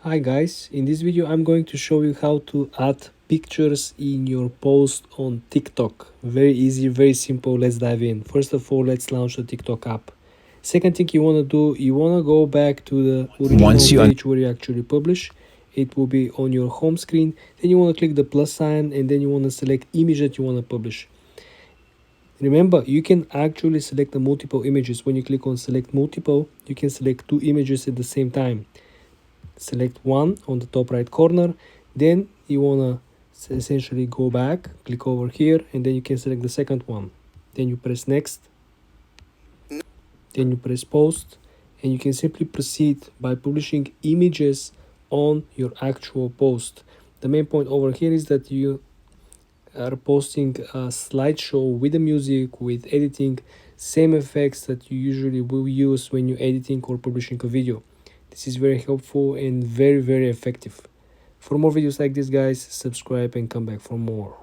Hi guys, in this video I'm going to show you how to add pictures in your post on TikTok. Very easy, very simple. Let's dive in. First of all, let's launch the TikTok app. Second thing you want to do, you want to go back to the original page where you actually publish. It will be on your home screen. Then you want to click the plus sign and then you want to select image that you want to publish. Remember, you can actually select the multiple images. When you click on select multiple, you can select two images at the same time. Select one on the top right corner, then you want to essentially go back, click over here, and then you can select the second one. Then you press next, then you press post, and you can simply proceed by publishing images on your actual post. The main point over here is that you are posting a slideshow with the music, with editing, same effects that you usually will use when you're editing or publishing a video. This is very helpful and very effective. For more videos like this, guys, subscribe and come back for more.